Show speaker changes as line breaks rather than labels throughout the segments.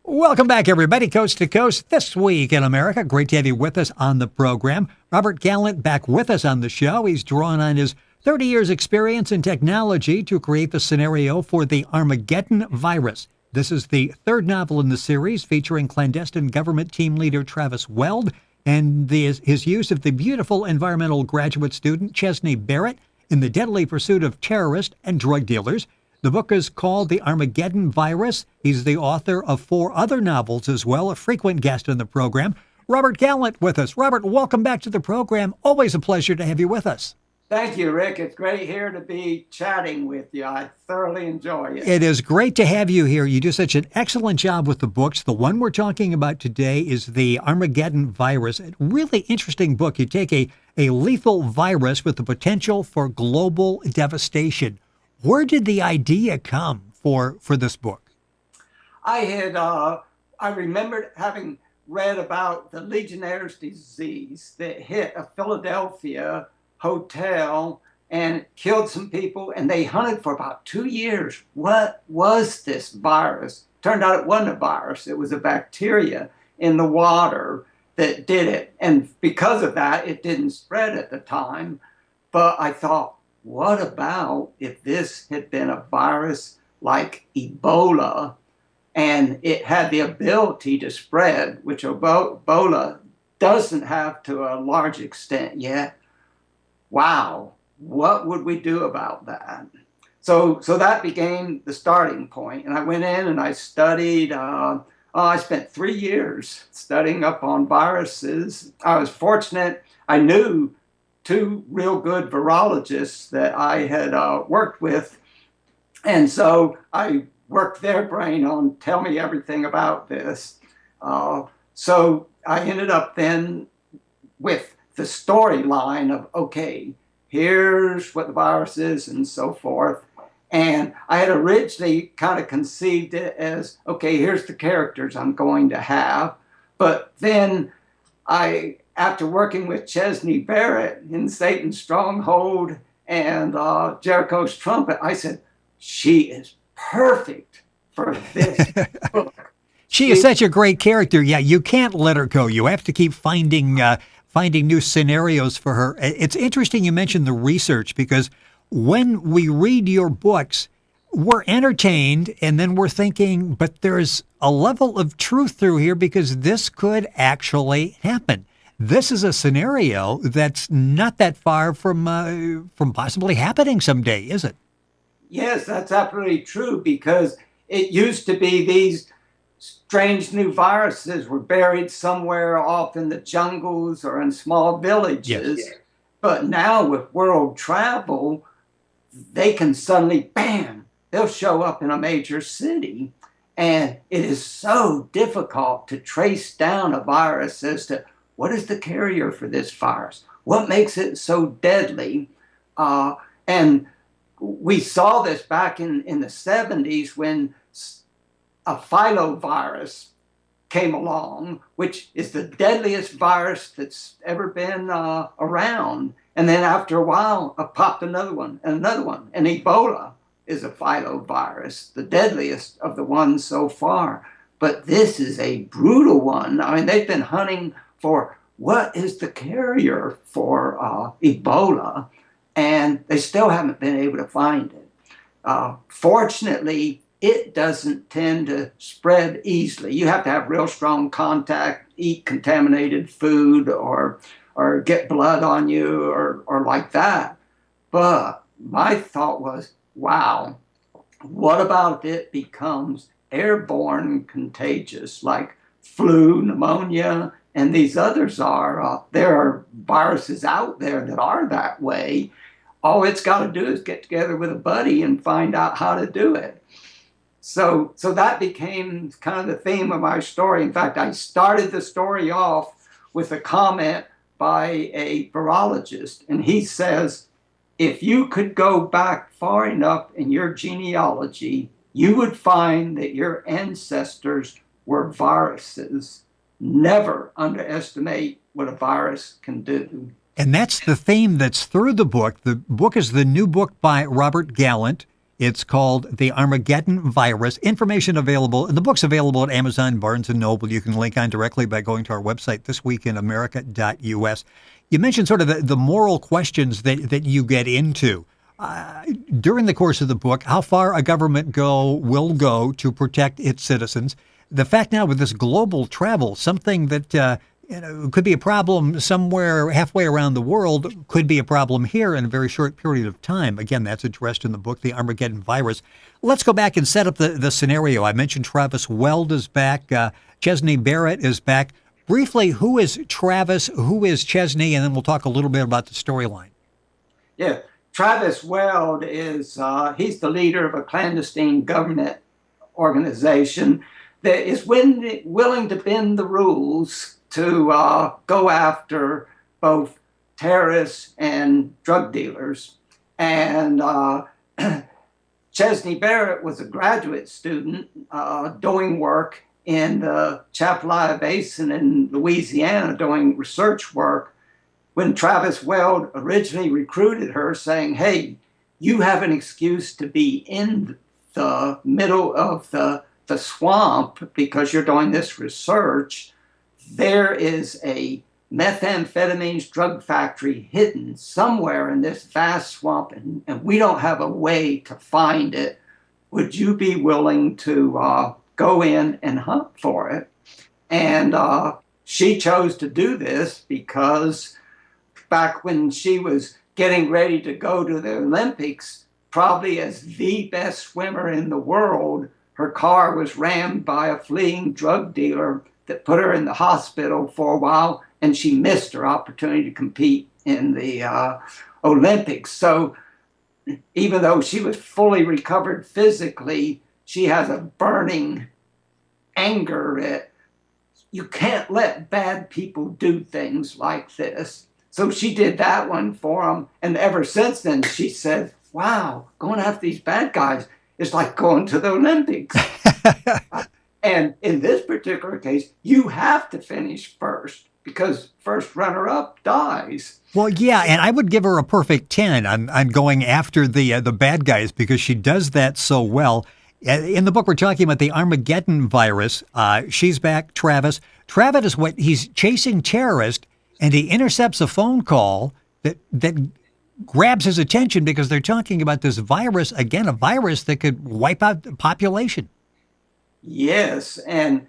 Welcome back, everybody, coast to coast this week in America. Great to have you with us on the program. Robert Gallant back with us on the show. He's drawn on his 30 years experience in technology to create the scenario for the Armageddon Virus. This is the third novel in the series featuring clandestine government team leader Travis Weld and his use of the beautiful environmental graduate student Chesney Barrett in the deadly pursuit of terrorists and drug dealers. The book is called The Armageddon Virus. He's the author of 4 other novels as well, a frequent guest on the program. Robert Gallant with us. Robert, welcome back to the program. Always a pleasure to have you with us.
Thank you, Rick. It's great here to be chatting with you. I thoroughly enjoy it.
It is great to have you here. You do such an excellent job with the books. The one we're talking about today is The Armageddon Virus. A really interesting book. You take a lethal virus with the potential for global devastation. Where did the idea come for this book?
I remembered having read about the Legionnaire's disease that hit a Philadelphia hotel and killed some people, and they hunted for about 2 years. What was this virus? Turned out it wasn't a virus. It was a bacteria in the water that did it. And because of that, it didn't spread at the time. But I thought, what about if this had been a virus like Ebola and it had the ability to spread, which Ebola doesn't have to a large extent yet? Wow, what would we do about that? So that became the starting point. And I went in and I studied, I spent 3 years studying up on viruses. I was fortunate. I knew 2 real good virologists that I had worked with. And so I worked their brain on tell me everything about this. So I ended up then with the storyline of, okay, here's what the virus is and so forth. And I had originally kind of conceived it as, okay, here's the characters I'm going to have. But then after working with Chesney Barrett in Satan's Stronghold and Jericho's Trumpet, I said, she is perfect for this book.
She is such a great character. Yeah, you can't let her go. You have to keep finding new scenarios for her. It's interesting you mentioned the research, because when we read your books, we're entertained and then we're thinking, but there's a level of truth through here because this could actually happen. This is a scenario that's not that far from possibly happening someday, is it?
Yes, that's absolutely true, because it used to be these strange new viruses were buried somewhere off in the jungles or in small villages. Yes. But now with world travel, they can suddenly, bam, they'll show up in a major city. And it is so difficult to trace down a virus as to what is the carrier for this virus? What makes it so deadly? And we saw this back in the 70s when a filovirus came along, which is the deadliest virus that's ever been around. And then after a while, popped another one and another one. And Ebola is a filovirus, the deadliest of the ones so far. But this is a brutal one. I mean, they've been hunting for what is the carrier for Ebola, and they still haven't been able to find it. Fortunately, it doesn't tend to spread easily. You have to have real strong contact, eat contaminated food, or get blood on you, or like that. But my thought was, wow, what about if it becomes airborne contagious, like flu, pneumonia, and these others are? There are viruses out there that are that way. All it's got to do is get together with a buddy and find out how to do it. So that became kind of the theme of my story. In fact, I started the story off with a comment by a virologist, and he says, if you could go back far enough in your genealogy, you would find that your ancestors were viruses. Never underestimate what a virus can do.
And that's the theme that's through the book. The book is the new book by Robert Gallant. It's called The Armageddon Virus. Information available, and the book's available at Amazon, Barnes & Noble. You can link on directly by going to our website, thisweekinamerica.us. You mentioned sort of the moral questions that you get into. During the course of the book, how far a government will go to protect its citizens. The fact now with this global travel, something that could be a problem somewhere halfway around the world, could be a problem here in a very short period of time. Again, that's addressed in the book, The Armageddon Virus. Let's go back and set up the scenario. I mentioned Travis Weld is back. Chesney Barrett is back. Briefly, who is Travis? Who is Chesney? And then we'll talk a little bit about the storyline.
Yeah, Travis Weld is he's the leader of a clandestine government organization that is willing to bend the rules to go after both terrorists and drug dealers. And Chesney Barrett was a graduate student doing work in the Chapala Basin in Louisiana, doing research work, when Travis Weld originally recruited her, saying, hey, you have an excuse to be in the middle of the swamp because you're doing this research. There is a methamphetamines drug factory hidden somewhere in this vast swamp, and we don't have a way to find it. Would you be willing to go in and hunt for it? And she chose to do this because back when she was getting ready to go to the Olympics, probably as the best swimmer in the world, her car was rammed by a fleeing drug dealer that put her in the hospital for a while, and she missed her opportunity to compete in the Olympics. So even though she was fully recovered physically, she has a burning anger at, you can't let bad people do things like this. So she did that one for him, and ever since then she said, wow, going after these bad guys is like going to the Olympics. And in this particular case, you have to finish first because first runner-up dies.
Well, yeah, and I would give her a perfect 10 on going after the bad guys because she does that so well. In the book, we're talking about the Armageddon virus. She's back, Travis. Travis is he's chasing terrorists, and he intercepts a phone call that grabs his attention because they're talking about this virus, again, a virus that could wipe out the population.
Yes, and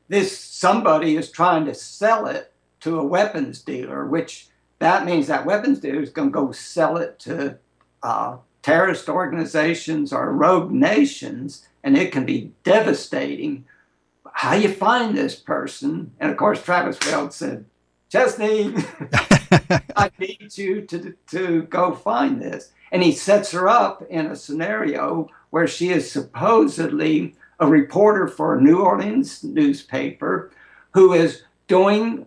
this somebody is trying to sell it to a weapons dealer, which that means that weapons dealer is going to go sell it to terrorist organizations or rogue nations, and it can be devastating. How you find this person? And of course, Travis Weld said, Chesney, I need you to go find this. And he sets her up in a scenario where she is supposedly a reporter for a New Orleans newspaper who is doing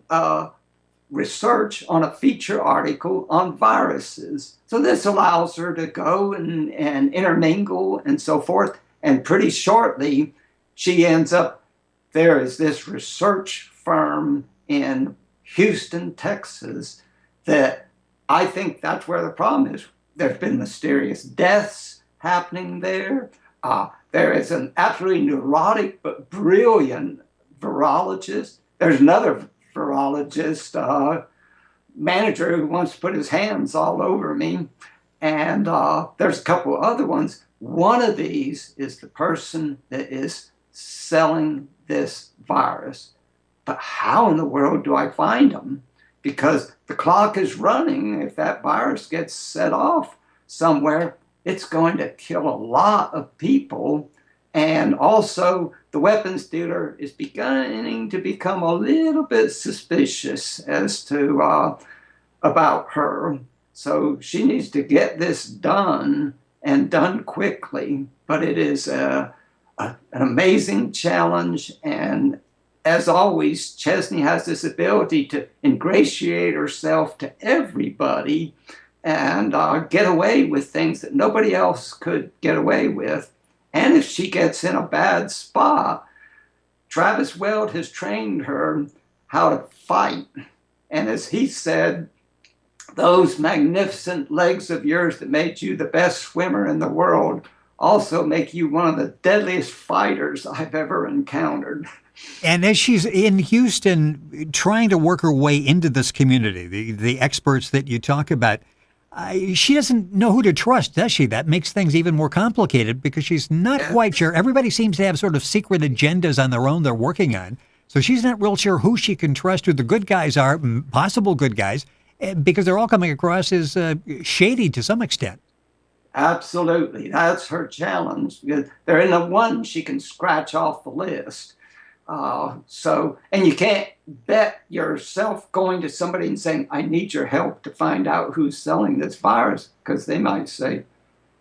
research on a feature article on viruses. So this allows her to go and intermingle and so forth. And pretty shortly, she ends up, there is this research firm in Houston, Texas, that I think that's where the problem is. There's been mysterious deaths happening there. There is an absolutely neurotic but brilliant virologist. There's another virologist, manager who wants to put his hands all over me. And there's a couple other ones. One of these is the person that is selling this virus. But how in the world do I find them? Because the clock is running. If that virus gets set off somewhere, it's going to kill a lot of people. And also, the weapons dealer is beginning to become a little bit suspicious as to about her. So she needs to get this done and done quickly. But it is an amazing challenge. And as always, Chesney has this ability to ingratiate herself to everybody and get away with things that nobody else could get away with. And if she gets in a bad spot, Travis Weld has trained her how to fight. And as he said, those magnificent legs of yours that made you the best swimmer in the world also make you one of the deadliest fighters I've ever encountered.
And as she's in Houston trying to work her way into this community, the experts that you talk about, she doesn't know who to trust, does she? That makes things even more complicated because she's not quite sure. Everybody seems to have sort of secret agendas on their own they're working on. So she's not real sure who she can trust, who the good guys are, possible good guys, because they're all coming across as shady to some extent.
Absolutely. That's her challenge. There isn't a one she can scratch off the list. And you can't bet yourself going to somebody and saying, I need your help to find out who's selling this virus, because they might say,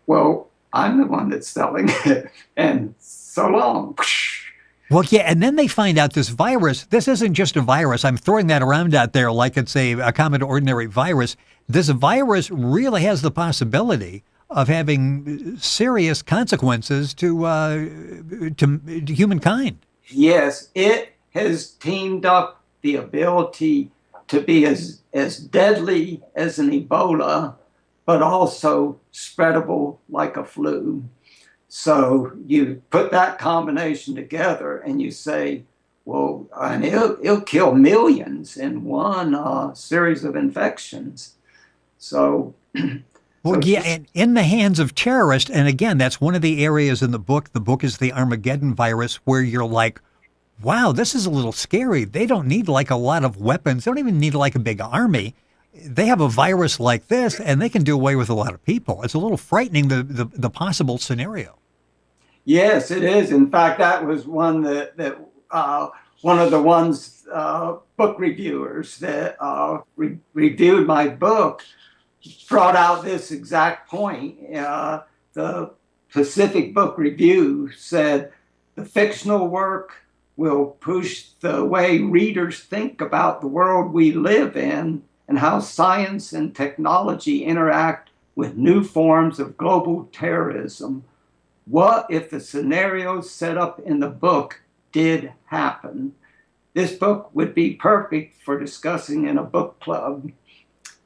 well, I'm the one that's selling it, and so long.
Well, yeah, and then they find out this virus, this isn't just a virus. I'm throwing that around out there like it's a common ordinary virus. This virus really has the possibility of having serious consequences to humankind.
Yes, it has teamed up the ability to be as deadly as an Ebola, but also spreadable like a flu. So you put that combination together and you say, well, and it'll kill millions in one series of infections. So...
Well, yeah, and in the hands of terrorists, and again, that's one of the areas in the book. The book is the Armageddon Virus, where you're like, wow, this is a little scary. They don't need like a lot of weapons. They don't even need like a big army. They have a virus like this, and they can do away with a lot of people. It's a little frightening, the possible scenario.
Yes, it is. In fact, that was one that one of the ones book reviewers that reviewed my book brought out this exact point. The Pacific Book Review said the fictional work will push the way readers think about the world we live in and how science and technology interact with new forms of global terrorism. What if the scenarios set up in the book did happen? This book would be perfect for discussing in a book club.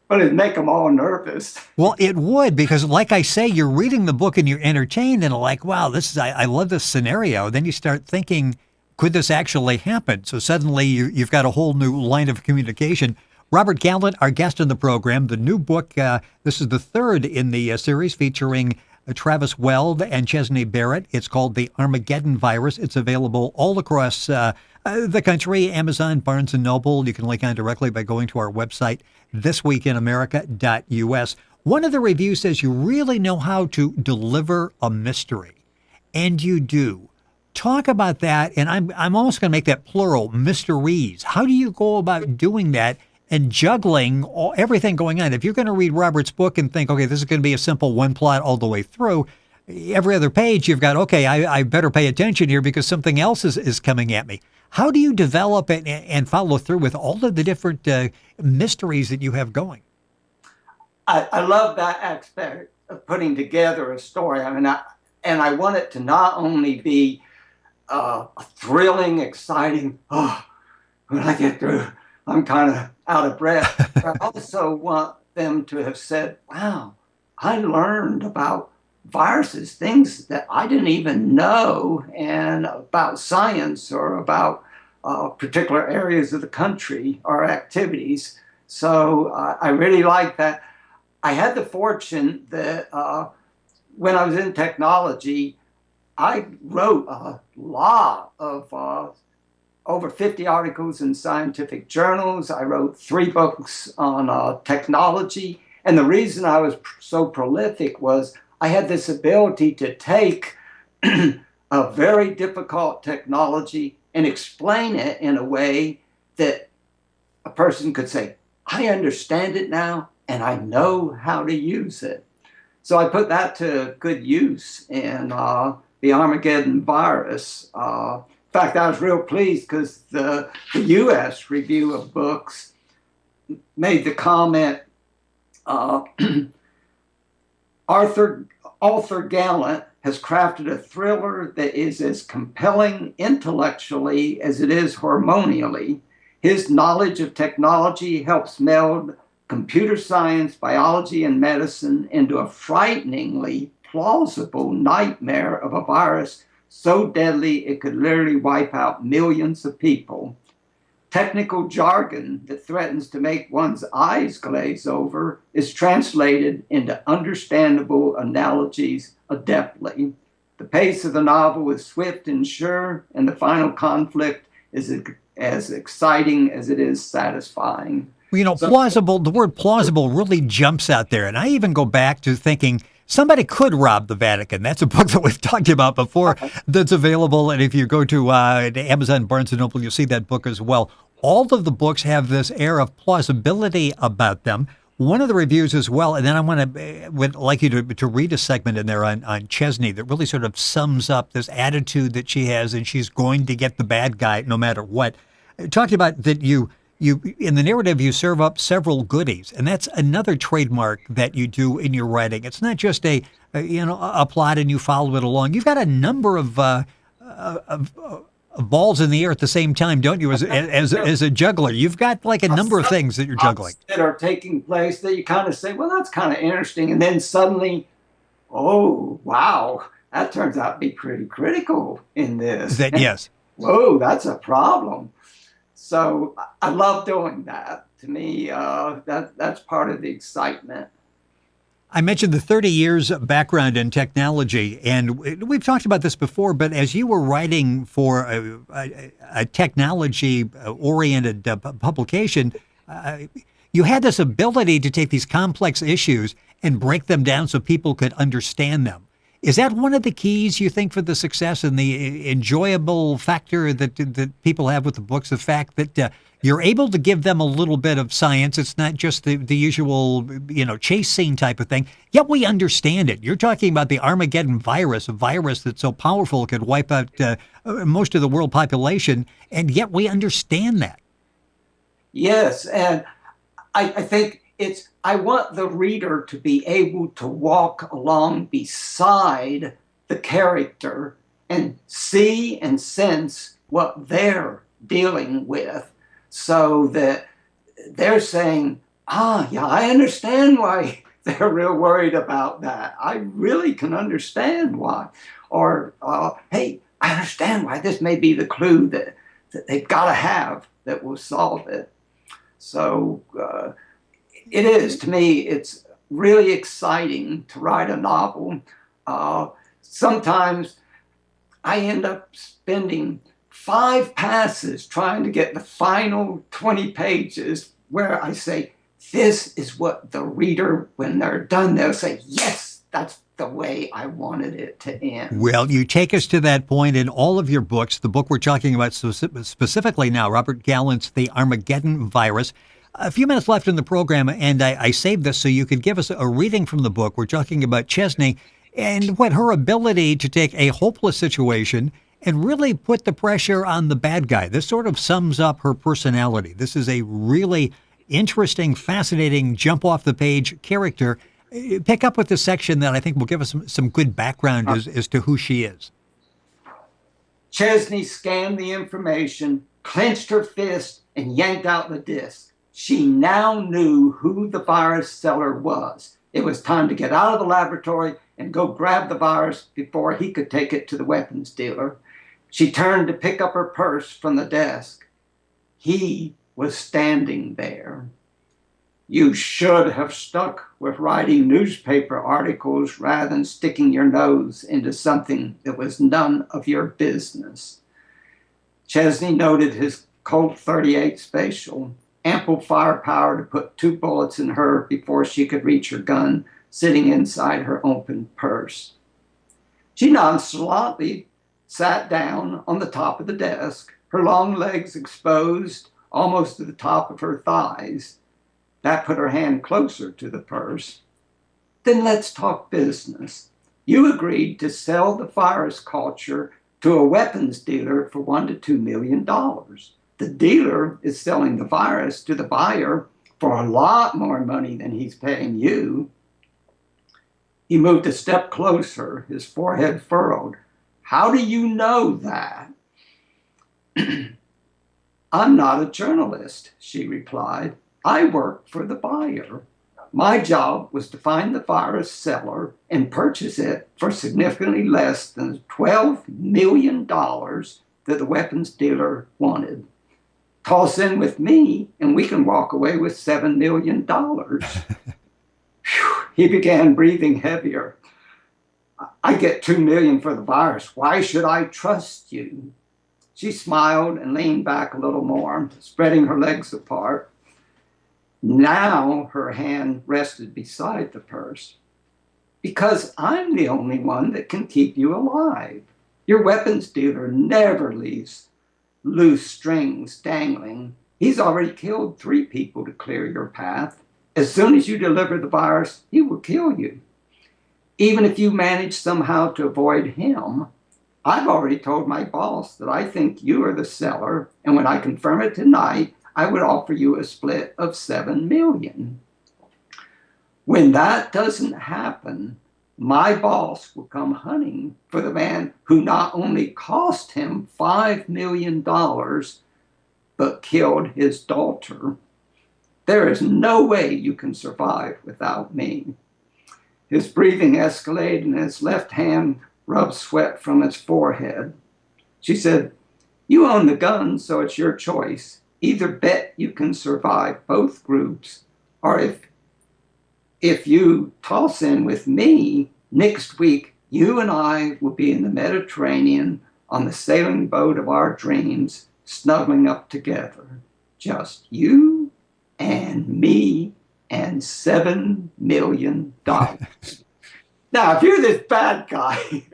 But it'd make them all nervous.
Well, it would, because like I say, you're reading the book and you're entertained and like, wow, I love this scenario. Then you start thinking, could this actually happen? So suddenly you've got a whole new line of communication. Robert Gallant, our guest in the program, the new book, this is the third in the series featuring Travis Weld and Chesney Barrett. It's called The Armageddon Virus. It's available all across the country, Amazon, Barnes & Noble. You can link on directly by going to our website, thisweekinamerica.us. One of the reviews says you really know how to deliver a mystery, and you do. Talk about that, and I'm almost going to make that plural, mysteries. How do you go about doing that and juggling everything going on? If you're going to read Robert's book and think, okay, this is going to be a simple one plot all the way through, every other page you've got, okay, I better pay attention here because something else is coming at me. How do you develop it and follow through with all of the different mysteries that you have going?
I love that aspect of putting together a story. I mean, I want it to not only be thrilling, exciting, when I get through, I'm kind of out of breath. But I also want them to have said, wow, I learned about viruses, things that I didn't even know, and about science or about particular areas of the country or activities. So I really like that. I had the fortune that when I was in technology, I wrote a lot of over 50 articles in scientific journals. I wrote 3 books on technology. And the reason I was so prolific was I had this ability to take a very difficult technology and explain it in a way that a person could say, I understand it now and I know how to use it. So I put that to good use in the Armageddon Virus. In fact, I was real pleased because the U.S. Review of Books made the comment, Author Gallant has crafted a thriller that is as compelling intellectually as it is hormonally. His knowledge of technology helps meld computer science, biology, and medicine into a frighteningly plausible nightmare of a virus so deadly it could literally wipe out millions of people. Technical jargon that threatens to make one's eyes glaze over is translated into understandable analogies adeptly. The pace of the novel is swift and sure, and the final conflict is as exciting as it is satisfying.
Well, plausible, the word plausible really jumps out there. And I even go back to thinking somebody could rob the Vatican. That's a book that we've talked about before that's available. And if you go to Amazon, Barnes & Noble, you'll see that book as well. All of the books have this air of plausibility about them. One of the reviews as well, and then I would like you to read a segment in there on Chesney that really sort of sums up this attitude that she has, and she's going to get the bad guy no matter what. Talking about that you in the narrative, you serve up several goodies, and that's another trademark that you do in your writing. It's not just a plot and you follow it along. You've got a number of balls in the air at the same time, don't you? As a juggler, you've got like a number of things that you're juggling
that are taking place that you kind of say, well, that's kind of interesting, and then suddenly, oh wow, that turns out to be pretty critical in this.
Yes.
Whoa, that's a problem. So I love doing that. To me, that's part of the excitement.
I mentioned the 30 years background in technology, and we've talked about this before, but as you were writing for a technology-oriented publication, you had this ability to take these complex issues and break them down so people could understand them. Is that one of the keys, you think, for the success and the enjoyable factor that people have with the books? The fact that you're able to give them a little bit of science. It's not just the usual, chase scene type of thing. Yet we understand it. You're talking about the Armageddon virus, a virus that's so powerful it could wipe out most of the world population, and yet we understand that.
Yes, and I think I want the reader to be able to walk along beside the character and see and sense what they're dealing with, so that they're saying, yeah, I understand why they're real worried about that. I really can understand why. Or, hey, I understand why this may be the clue that they've got to have that will solve it. So it is, to me, it's really exciting to write a novel. Sometimes I end up spending 5 passes trying to get the final 20 pages where I say, this is what the reader, when they're done, they'll say, yes, that's the way I wanted it to end.
Well, you take us to that point in all of your books. The book we're talking about specifically now, Robert Gallant's The Armageddon Virus. A few minutes left in the program, and I saved this so you could give us a reading from the book. We're talking about Chesney and what her ability to take a hopeless situation and really put the pressure on the bad guy. This sort of sums up her personality. This is a really interesting, fascinating, jump-off-the-page character. Pick up with this section that I think will give us some good background as to who she is.
Chesney scanned the information, clenched her fist, and yanked out the disc. She now knew who the virus seller was. It was time to get out of the laboratory and go grab the virus before he could take it to the weapons dealer. She turned to pick up her purse from the desk. He was standing there. You should have stuck with writing newspaper articles rather than sticking your nose into something that was none of your business. Chesney noted his Colt 38 Special. Ample firepower to put 2 bullets in her before she could reach her gun sitting inside her open purse. She nonchalantly sat down on the top of the desk, her long legs exposed almost to the top of her thighs. That put her hand closer to the purse. Then let's talk business. You agreed to sell the virus culture to a weapons dealer for $1 to $2 million. The dealer is selling the virus to the buyer for a lot more money than he's paying you. He moved a step closer, his forehead furrowed. How do you know that? I'm not a journalist, she replied. I work for the buyer. My job was to find the virus seller and purchase it for significantly less than $12 million that the weapons dealer wanted. Toss in with me, and we can walk away with $7 million. He began breathing heavier. I get $2 million for the virus. Why should I trust you? She smiled and leaned back a little more, spreading her legs apart. Now her hand rested beside the purse. Because I'm the only one that can keep you alive. Your weapons dealer never leaves loose strings dangling. He's already killed 3 people to clear your path. As soon as you deliver the virus, he will kill you. Even if you manage somehow to avoid him, I've already told my boss that I think you are the seller, and when I confirm it tonight, I would offer you a split of $7 million. When that doesn't happen, my boss will come hunting for the man who not only cost him $5 million, but killed his daughter. There is no way you can survive without me. His breathing escalated and his left hand rubbed sweat from his forehead. She said, you own the gun, so it's your choice. Either bet you can survive both groups, or if you toss in with me, next week you and I will be in the Mediterranean on the sailing boat of our dreams, snuggling up together. Just you and me and $7 million. Now, if you're this bad guy,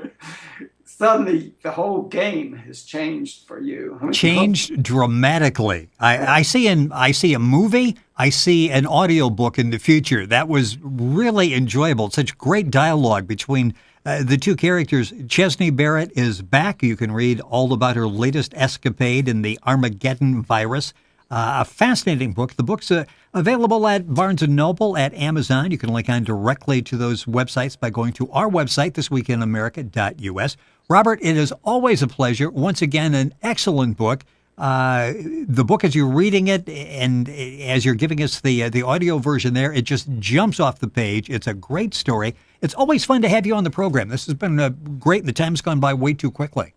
suddenly the whole game has changed for you.
Changed dramatically. I see a movie. I see an audiobook in the future. That was really enjoyable. Such great dialogue between the 2 characters. Chesney Barrett is back. You can read all about her latest escapade in the Armageddon Virus. A fascinating book. The book's available at Barnes & Noble, at Amazon. You can link on directly to those websites by going to our website, thisweekinamerica.us. Robert, it is always a pleasure. Once again, an excellent book. The book, as you're reading it and as you're giving us the audio version there, it just jumps off the page. It's a great story. It's always fun to have you on the program. This has been great, and the time's gone by way too quickly.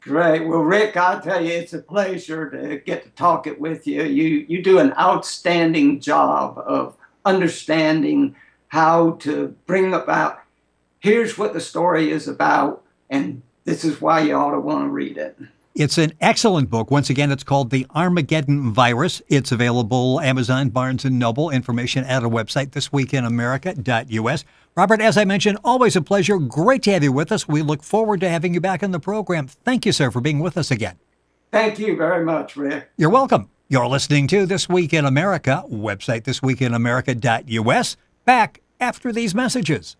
Great. Well, Rick, I'll tell you, it's a pleasure to get to talk it with you. You do an outstanding job of understanding how to bring about, here's what the story is about, and this is why you ought to want to read it.
It's an excellent book. Once again, it's called The Armageddon Virus. It's available Amazon, Barnes & Noble. Information at our website, thisweekinamerica.us. Robert, as I mentioned, always a pleasure. Great to have you with us. We look forward to having you back on the program. Thank you, sir, for being with us again.
Thank you very much, Rick.
You're welcome. You're listening to This Week in America, website thisweekinamerica.us. Back after these messages.